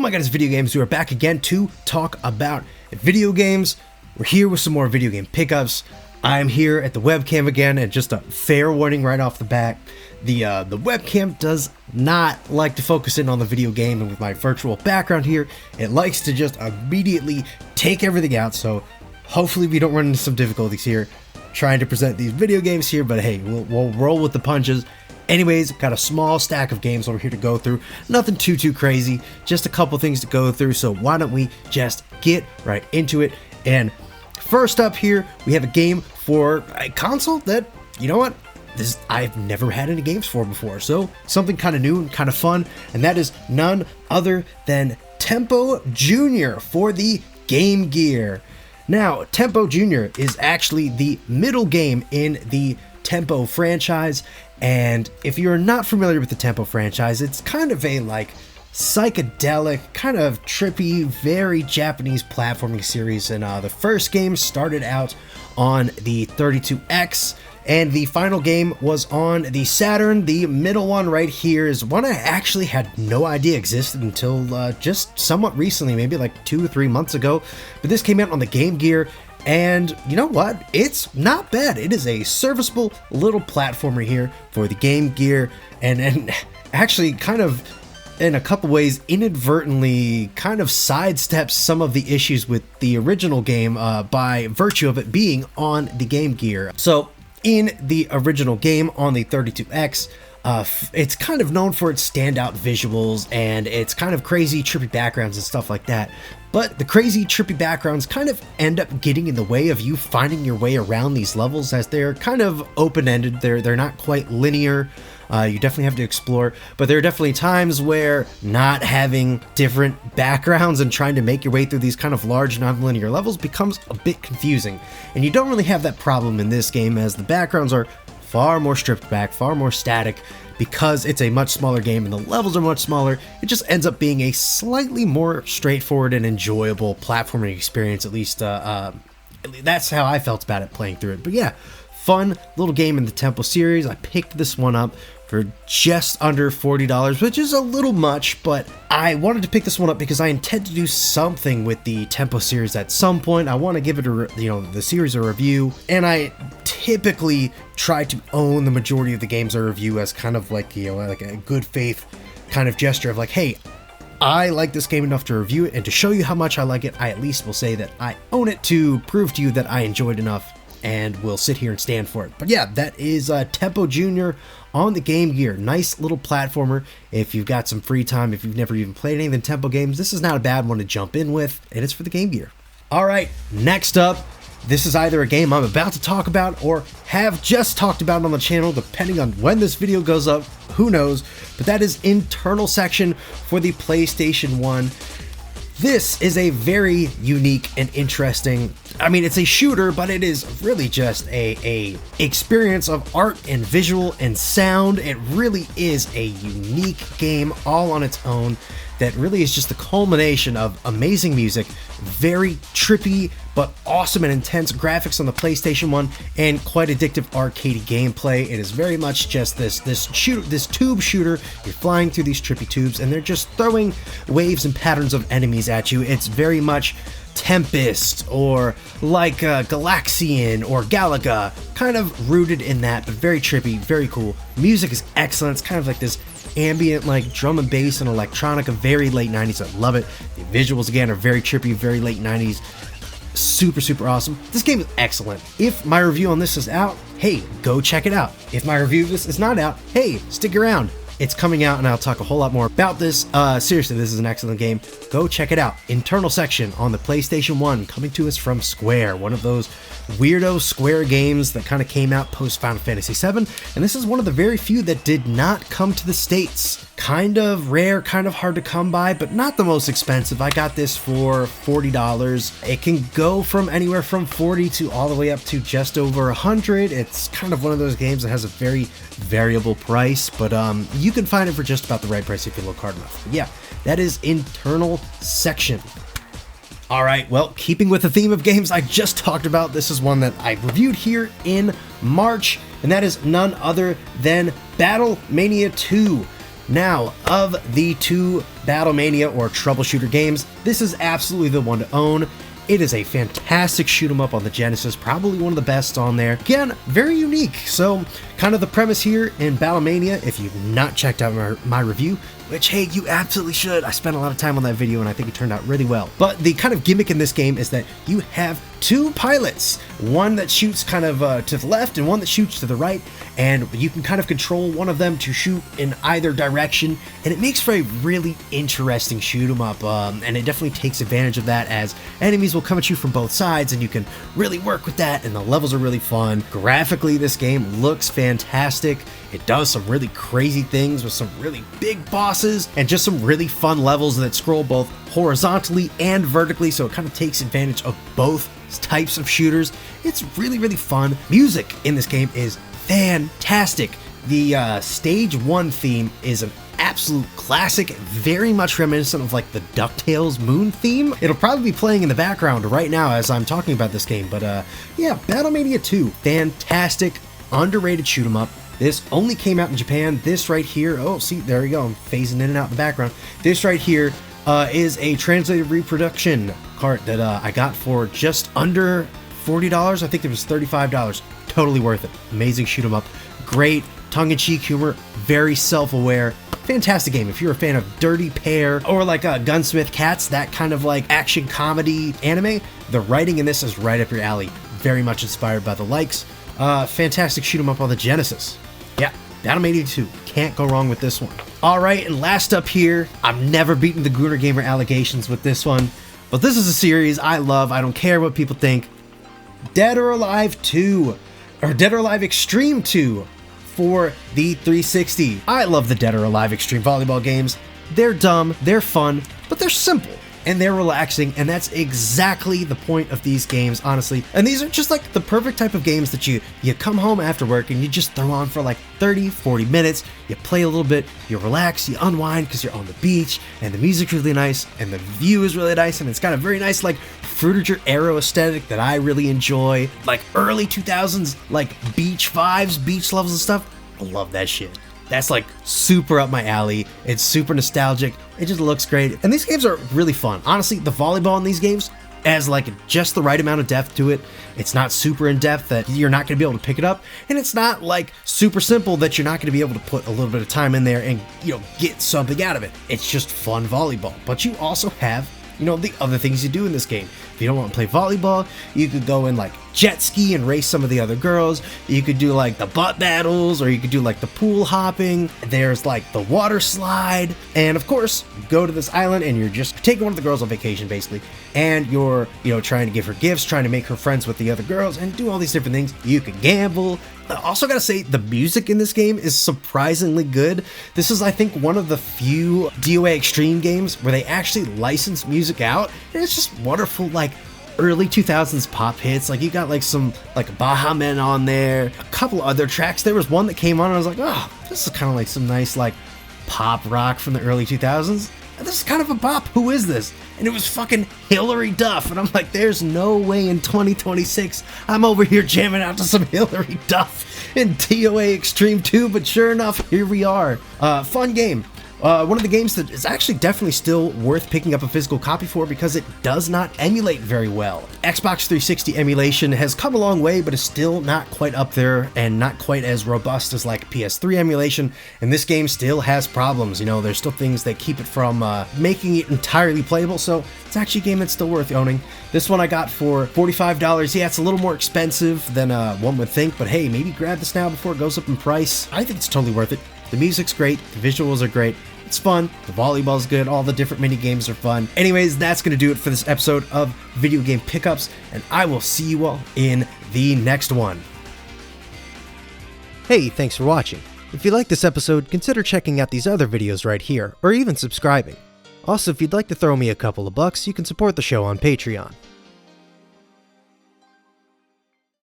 my god, it's Video Games. We are back again to talk about video games. We're here with some more video game pickups. I'm here at the webcam again, and just a fair warning right off the bat, the webcam does not like to focus in on the video game, and with my virtual background here, it likes to just immediately take everything out, so hopefully we don't run into some difficulties here trying to present these video games here, but hey, we'll roll with the punches. Anyways, got a small stack of games over here to go through. Nothing too crazy, just a couple things to go through, so why don't we just get right into it. And first up here, we have a game for a console that, you know what, I've never had any games for before, so something kind of new and kind of fun, and that is none other than Tempo Junior for the Game Gear. Now, Tempo Junior is actually the middle game in the Tempo franchise, and if you're not familiar with the Tempo franchise, it's kind of a psychedelic, kind of trippy, very Japanese platforming series, and the first game started out on the 32X, and the final game was on the Saturn. The middle one right here is one I actually had no idea existed until just somewhat recently, maybe like 2 or 3 months ago, but this came out on the Game Gear. And you know what? It's not bad. It is a serviceable little platformer here for the Game Gear, and actually kind of in a couple ways inadvertently kind of sidesteps some of the issues with the original game by virtue of it being on the Game Gear. So in the original game on the 32X, it's kind of known for its standout visuals and its kind of crazy trippy backgrounds and stuff like that. But the crazy trippy backgrounds kind of end up getting in the way of you finding your way around these levels, as they're kind of open-ended. They're not quite linear. You definitely have to explore, but there are definitely times where not having different backgrounds and trying to make your way through these kind of large non-linear levels becomes a bit confusing. And you don't really have that problem in this game, as the backgrounds are far more stripped back, far more static. Because it's a much smaller game and the levels are much smaller, it just ends up being a slightly more straightforward and enjoyable platforming experience. At least that's how I felt about it playing through it. But yeah, fun little game in the Tempo series. I picked this one up for just under $40, which is a little much, but I wanted to pick this one up because I intend to do something with the Tempo series at some point. I want to give it the series a review, and I typically try to own the majority of the games I review as kind of like a good faith kind of gesture of like, hey, I like this game enough to review it, and to show you how much I like it, I at least will say that I own it to prove to you that I enjoyed enough and will sit here and stand for it. But yeah, that is Tempo Junior on the Game Gear. Nice little platformer if you've got some free time, if you've never even played any of the Tempo games. This is not a bad one to jump in with, and it's for the Game Gear. Alright, next up, this is either a game I'm about to talk about or have just talked about on the channel, depending on when this video goes up, who knows, but that is Internal Section for the PlayStation 1. This is a very unique and interesting, it's a shooter, but it is really just a experience of art and visual and sound. It really is a unique game all on its own that really is just the culmination of amazing music, very trippy but awesome and intense graphics on the PlayStation 1, and quite addictive arcadey gameplay. It is very much just this tube shooter. You're flying through these trippy tubes, and they're just throwing waves and patterns of enemies at you. It's very much Tempest or like Galaxian or Galaga, kind of rooted in that, but very trippy, very cool. Music is excellent. It's kind of like this ambient drum and bass and electronica, very late 90s. I love it. The visuals again are very trippy, very late 90s. Super awesome. This game is excellent. If my review on this is out, hey, go check it out. If my review of this is not out, hey, stick around. It's coming out, and I'll talk a whole lot more about this. Seriously, this is an excellent game. Go check it out. Internal Section on the PlayStation 1, coming to us from Square, one of those weirdo Square games that kind of came out post Final Fantasy VII, and this is one of the very few that did not come to the States. Kind of rare, kind of hard to come by, but not the most expensive. I got this for $40. It can go from anywhere from 40 to all the way up to just over 100. It's kind of one of those games that has a very variable price, but you can find it for just about the right price if you look hard enough. But yeah, that is Internal Section. Alright, well, keeping with the theme of games I just talked about, this is one that I reviewed here in March, and that is none other than Battle Mania 2. Now, of the two Battlemania or troubleshooter games, this is absolutely the one to own. It is a fantastic shoot 'em up on the Genesis, probably one of the best on there. Again, very unique. So, kind of the premise here in Battlemania, if you've not checked out my review, which, hey, you absolutely should. I spent a lot of time on that video and I think it turned out really well. But the kind of gimmick in this game is that you have two pilots, one that shoots kind of to the left and one that shoots to the right, and you can kind of control one of them to shoot in either direction, and it makes for a really interesting shoot 'em up, and it definitely takes advantage of that, as enemies will come at you from both sides and you can really work with that, and the levels are really fun. Graphically, this game looks fantastic. It does some really crazy things with some really big bosses and just some really fun levels that scroll both horizontally and vertically, so it kind of takes advantage of both types of shooters. It's really, really fun. Music in this game is fantastic. The Stage 1 theme is an absolute classic, very much reminiscent of like the DuckTales Moon theme. It'll probably be playing in the background right now as I'm talking about this game, but yeah, Battlemania 2, fantastic, underrated shoot 'em up. This only came out in Japan. This right here, oh, see, there we go, I'm phasing in and out in the background. This right here is a translated reproduction cart that I got for just under $40. I think it was $35. Totally worth it. Amazing shoot 'em up. Great tongue-in-cheek humor, very self-aware. Fantastic game. If you're a fan of Dirty Pair or like Gunsmith Cats, that kind of like action comedy anime, the writing in this is right up your alley. Very much inspired by the likes. Fantastic shoot 'em up on the Genesis. Yeah, Battlemania 2. Can't go wrong with this one. Alright, and last up here, I'm never beating the Gooner Gamer allegations with this one, but this is a series I love. I don't care what people think. Dead or Alive 2, or Dead or Alive Extreme 2 for the 360. I love the Dead or Alive Extreme volleyball games. They're dumb, they're fun, but they're simple. And they're relaxing, and that's exactly the point of these games, honestly. And these are just like the perfect type of games that you come home after work and you just throw on for like 30, 40 minutes, you play a little bit, you relax, you unwind because you're on the beach, and the music's really nice, and the view is really nice, and it's got a very nice like Fruitiger Arrow aesthetic that I really enjoy. Like early 2000s, like beach vibes, beach levels and stuff. I love that shit. That's like super up my alley. It's super nostalgic. It just looks great. And these games are really fun. Honestly, the volleyball in these games has like just the right amount of depth to it. It's not super in depth that you're not going to be able to pick it up. And it's not like super simple that you're not going to be able to put a little bit of time in there and, get something out of it. It's just fun volleyball. But you also have, the other things you do in this game. If you don't want to play volleyball, you could go and like jet ski and race some of the other girls. You could do like the butt battles, or you could do like the pool hopping. There's like the water slide. And of course, go to this island and you're just taking one of the girls on vacation basically. And you're, trying to give her gifts, trying to make her friends with the other girls and do all these different things. You can gamble. I also gotta say, the music in this game is surprisingly good. This is, I think, one of the few DOA Extreme games where they actually license music out, and it's just wonderful, like, early 2000s pop hits. Like, you got, like, some, like, Baha Men on there, a couple other tracks. There was one that came on, and I was like, oh, this is kind of like some nice, like, pop rock from the early 2000s. And this is kind of a bop. Who is this? And it was fucking Hilary Duff. And I'm like, there's no way in 2026 I'm over here jamming out to some Hilary Duff in DOA Extreme 2. But sure enough, here we are. Fun game. One of the games that is actually definitely still worth picking up a physical copy for because it does not emulate very well. Xbox 360 emulation has come a long way, but is still not quite up there and not quite as robust as like PS3 emulation. And this game still has problems. There's still things that keep it from making it entirely playable. So it's actually a game that's still worth owning. This one I got for $45. Yeah, it's a little more expensive than one would think, but hey, maybe grab this now before it goes up in price. I think it's totally worth it. The music's great, the visuals are great, it's fun, the volleyball's good, all the different mini games are fun. Anyways, that's going to do it for this episode of Video Game Pickups, and I will see you all in the next one. Hey, thanks for watching. If you like this episode, consider checking out these other videos right here, or even subscribing. Also, if you'd like to throw me a couple of bucks, you can support the show on Patreon.